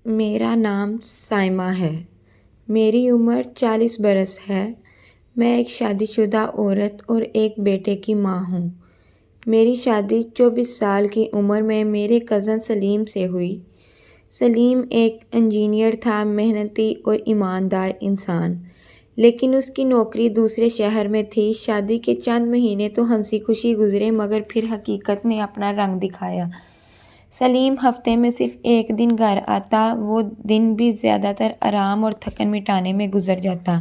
میرا نام سائمہ ہے۔ میری عمر 40 برس ہے۔ میں ایک شادی شدہ عورت اور ایک بیٹے کی ماں ہوں۔ میری شادی 24 سال کی عمر میں میرے کزن سلیم سے ہوئی۔ سلیم ایک انجینئر تھا، محنتی اور ایماندار انسان، لیکن اس کی نوکری دوسرے شہر میں تھی۔ شادی کے چند مہینے تو ہنسی خوشی گزرے، مگر پھر حقیقت نے اپنا رنگ دکھایا۔ سلیم ہفتے میں صرف ایک دن گھر آتا، وہ دن بھی زیادہ تر آرام اور تھکن مٹانے میں گزر جاتا۔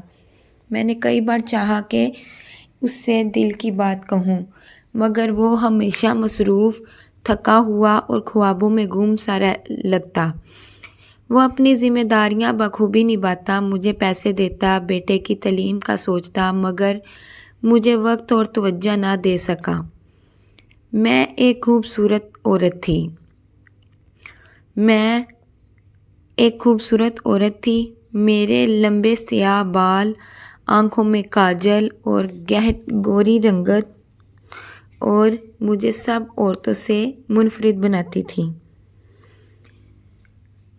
میں نے کئی بار چاہا کہ اس سے دل کی بات کہوں، مگر وہ ہمیشہ مصروف، تھکا ہوا اور خوابوں میں گم سا لگتا۔ وہ اپنی ذمہ داریاں بخوبی نبھاتا، مجھے پیسے دیتا، بیٹے کی تعلیم کا سوچتا، مگر مجھے وقت اور توجہ نہ دے سکا۔ میں ایک خوبصورت عورت تھی۔ میرے لمبے سیاہ بال، آنکھوں میں کاجل اور گوری رنگت اور مجھے سب عورتوں سے منفرد بناتی تھیں۔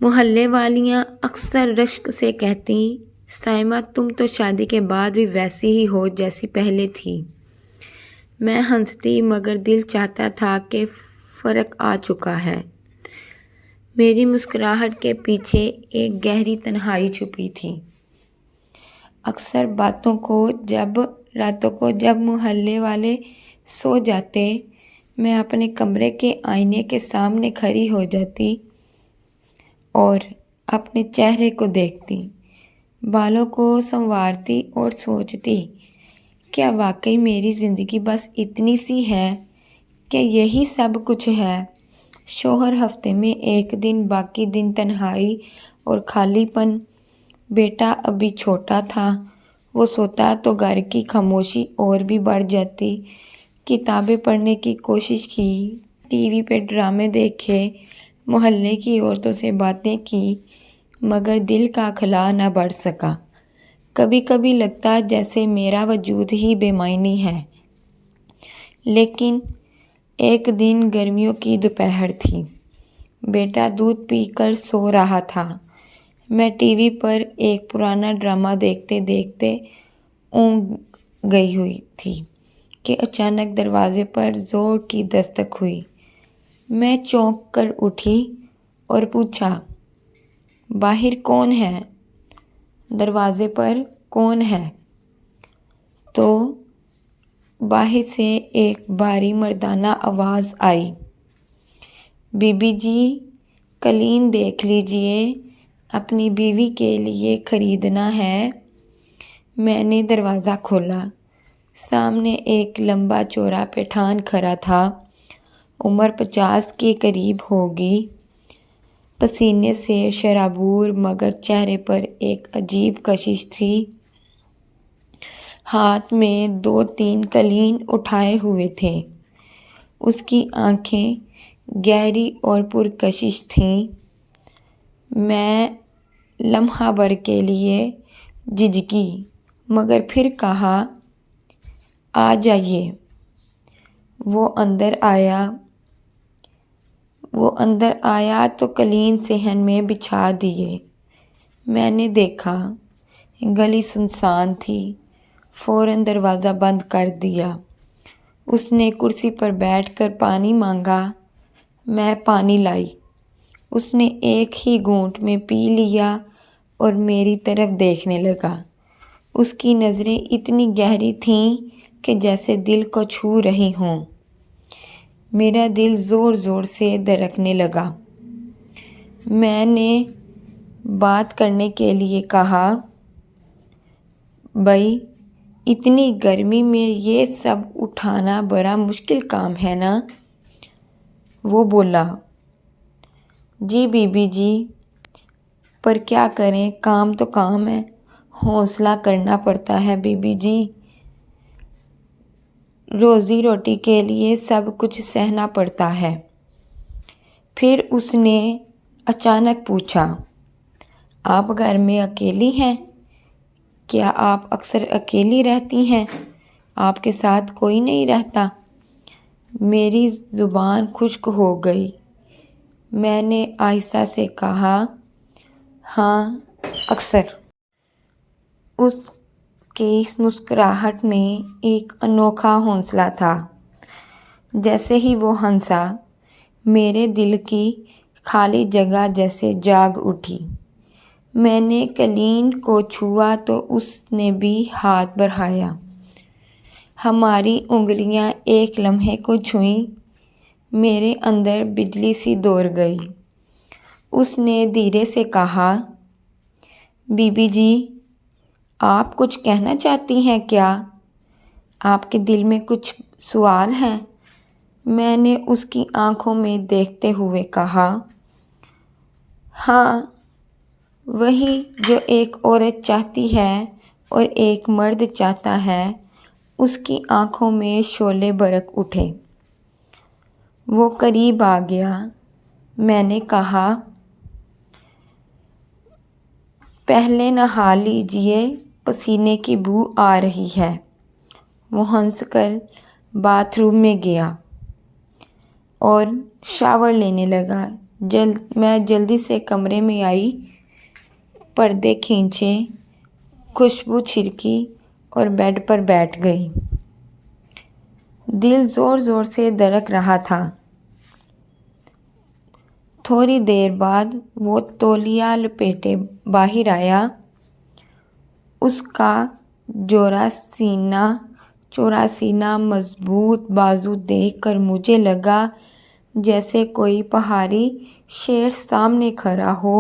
محلے والیاں اکثر رشک سے کہتیں، سائمہ تم تو شادی کے بعد بھی ویسی ہی ہو جیسی پہلے تھی۔ میں ہنستی، مگر دل چاہتا تھا کہ فرق آ چکا ہے۔ میری مسکراہٹ کے پیچھے ایک گہری تنہائی چھپی تھی۔ اکثر راتوں کو جب محلے والے سو جاتے، میں اپنے کمرے کے آئینے کے سامنے کھڑی ہو جاتی اور اپنے چہرے کو دیکھتی، بالوں کو سنوارتی اور سوچتی، کیا واقعی میری زندگی بس اتنی سی ہے؟ کیا یہی سب کچھ ہے؟ شوہر ہفتے میں ایک دن، باقی دن تنہائی اور خالی پن۔ بیٹا ابھی چھوٹا تھا، وہ سوتا تو گھر کی خاموشی اور بھی بڑھ جاتی۔ کتابیں پڑھنے کی کوشش کی، ٹی وی پہ ڈرامے دیکھے، محلے کی عورتوں سے باتیں کی، مگر دل کا خلا نہ بڑھ سکا۔ کبھی کبھی لگتا جیسے میرا وجود ہی بے معنی ہے۔ لیکن ایک دن گرمیوں کی دوپہر تھی۔ بیٹا دودھ پی کر سو رہا تھا۔ میں ٹی وی پر ایک پرانا ڈرامہ دیکھتے دیکھتے اونگ گئی ہوئی تھی کہ اچانک دروازے پر زور کی دستک ہوئی۔ میں چونک کر اٹھی اور پوچھا، باہر کون ہے؟ دروازے پر کون ہے؟ تو باہر سے ایک بھاری مردانہ آواز آئی، بی بی جی، قالین دیکھ لیجئے، اپنی بیوی کے لیے خریدنا ہے۔ میں نے دروازہ کھولا۔ سامنے ایک لمبا چوڑا پٹھان کھڑا تھا، عمر 50 کے قریب ہوگی، پسینے سے شرابور، مگر چہرے پر ایک عجیب کشش تھی۔ ہاتھ میں 2-3 قالین اٹھائے ہوئے تھے۔ اس کی آنکھیں گہری اور پرکشش تھیں۔ میں لمحہ بھر کے لیے جھجکی، مگر پھر کہا، آ جائیے۔ وہ اندر آیا تو قالین صحن میں بچھا دیے۔ میں نے دیکھا، گلی سنسان تھی۔ فوراً دروازہ بند کر دیا۔ اس نے کرسی پر بیٹھ کر پانی مانگا۔ میں پانی لائی۔ اس نے ایک ہی گھونٹ میں پی لیا اور میری طرف دیکھنے لگا۔ اس کی نظریں اتنی گہری تھیں کہ جیسے دل کو چھو رہی ہوں۔ میرا دل زور زور سے دھڑکنے لگا۔ میں نے بات کرنے کے لیے کہا، بھئی، اتنی گرمی میں یہ سب اٹھانا بڑا مشکل کام ہے نا؟ وہ بولا، جی بی بی جی، پر کیا کریں، کام تو کام ہے، حوصلہ کرنا پڑتا ہے بی بی جی، روزی روٹی کے لیے سب کچھ سہنا پڑتا ہے۔ پھر اس نے اچانک پوچھا، آپ گھر میں اکیلی ہیں؟ کیا آپ اکثر اکیلی رہتی ہیں؟ آپ کے ساتھ کوئی نہیں رہتا؟ میری زبان خشک ہو گئی۔ میں نے آہستہ سے کہا، ہاں، اکثر۔ اس کی مسکراہٹ میں ایک انوکھا حوصلہ تھا۔ جیسے ہی وہ ہنسا، میرے دل کی خالی جگہ جیسے جاگ اٹھی۔ میں نے کلین کو چھوا تو اس نے بھی ہاتھ بڑھایا۔ ہماری انگلیاں ایک لمحے کو چھوئیں۔ میرے اندر بجلی سی دوڑ گئی۔ اس نے دھیرے سے کہا، بی بی جی، آپ کچھ کہنا چاہتی ہیں کیا؟ آپ کے دل میں کچھ سوال ہے؟ میں نے اس کی آنکھوں میں دیکھتے ہوئے کہا، ہاں، وہی جو ایک عورت چاہتی ہے اور ایک مرد چاہتا ہے۔ اس کی آنکھوں میں شعلے برق اٹھے۔ وہ قریب آ گیا۔ میں نے کہا، پہلے نہا لیجئے، پسینے کی بو آ رہی ہے۔ وہ ہنس کر باتھ روم میں گیا اور شاور لینے لگا۔ میں جلدی سے کمرے میں آئی، پردے کھینچے، خوشبو چھڑکی اور بیڈ پر بیٹھ گئی۔ دل زور زور سے دھڑک رہا تھا۔ تھوڑی دیر بعد وہ تولیہ لپیٹے باہر آیا۔ اس کا چوڑا سینہ، مضبوط بازو دیکھ کر مجھے لگا جیسے کوئی پہاڑی شیر سامنے کھڑا ہو۔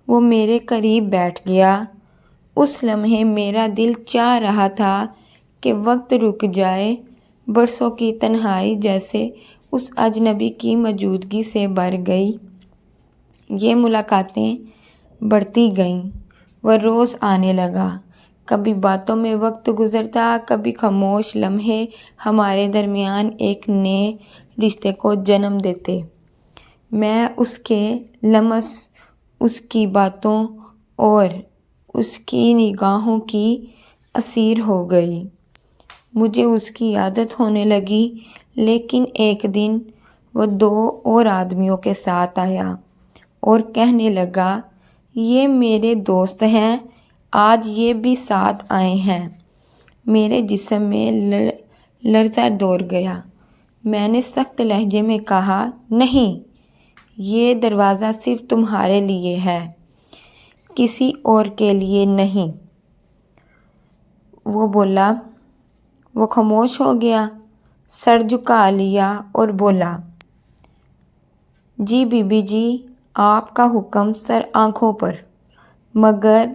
وہ میرے قریب بیٹھ گیا۔ اس لمحے میرا دل چاہ رہا تھا کہ وقت رک جائے۔ برسوں کی تنہائی جیسے اس اجنبی کی موجودگی سے بھر گئی۔ یہ ملاقاتیں بڑھتی گئیں۔ وہ روز آنے لگا۔ کبھی باتوں میں وقت گزرتا، کبھی خاموش لمحے ہمارے درمیان ایک نئے رشتے کو جنم دیتے۔ میں اس کے لمس، اس کی باتوں اور اس کی نگاہوں کی اسیر ہو گئی۔ مجھے اس کی عادت ہونے لگی۔ لیکن ایک دن وہ 2 اور آدمیوں کے ساتھ آیا اور کہنے لگا، یہ میرے دوست ہیں، آج یہ بھی ساتھ آئے ہیں۔ میرے جسم میں لرزہ دوڑ گیا۔ میں نے سخت لہجے میں کہا، نہیں، یہ دروازہ صرف تمہارے لیے ہے، کسی اور کے لیے نہیں۔ وہ بولا۔ وہ خاموش ہو گیا، سر جھکا لیا اور بولا، جی بی بی جی، آپ کا حکم سر آنکھوں پر۔ مگر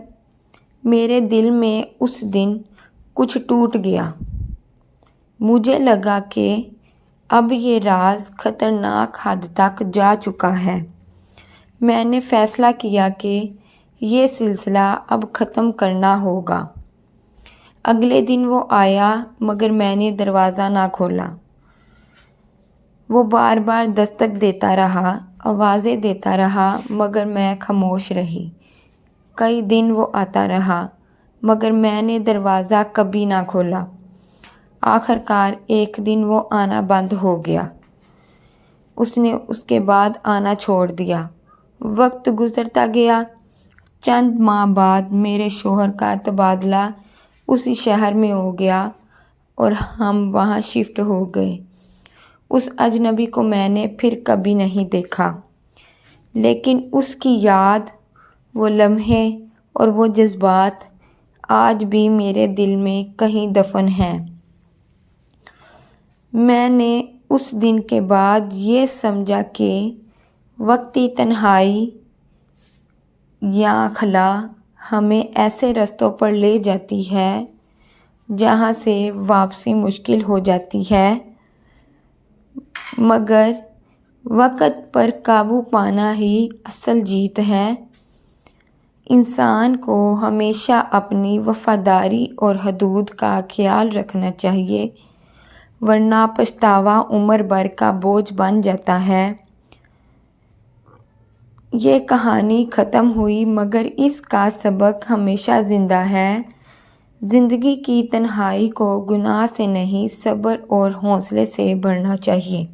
میرے دل میں اس دن کچھ ٹوٹ گیا۔ مجھے لگا کہ اب یہ راز خطرناک حد تک جا چکا ہے۔ میں نے فیصلہ کیا کہ یہ سلسلہ اب ختم کرنا ہوگا۔ اگلے دن وہ آیا مگر میں نے دروازہ نہ کھولا۔ وہ بار بار دستک دیتا رہا، آوازیں دیتا رہا مگر میں خاموش رہی۔ کئی دن وہ آتا رہا مگر میں نے دروازہ کبھی نہ کھولا۔ آخر کار ایک دن وہ آنا بند ہو گیا۔ اس نے اس کے بعد آنا چھوڑ دیا۔ وقت گزرتا گیا۔ چند ماہ بعد میرے شوہر کا تبادلہ اسی شہر میں ہو گیا اور ہم وہاں شفٹ ہو گئے۔ اس اجنبی کو میں نے پھر کبھی نہیں دیکھا، لیکن اس کی یاد، وہ لمحے اور وہ جذبات آج بھی میرے دل میں کہیں دفن ہیں۔ میں نے اس دن کے بعد یہ سمجھا کہ وقتی تنہائی یا خلا ہمیں ایسے رستوں پر لے جاتی ہے جہاں سے واپسی مشکل ہو جاتی ہے، مگر وقت پر قابو پانا ہی اصل جیت ہے۔ انسان کو ہمیشہ اپنی وفاداری اور حدود کا خیال رکھنا چاہیے، ورنہ پچھتاوا عمر بھر کا بوجھ بن جاتا ہے۔ یہ کہانی ختم ہوئی مگر اس کا سبق ہمیشہ زندہ ہے۔ زندگی کی تنہائی کو گناہ سے نہیں، صبر اور حوصلے سے بھرنا چاہیے۔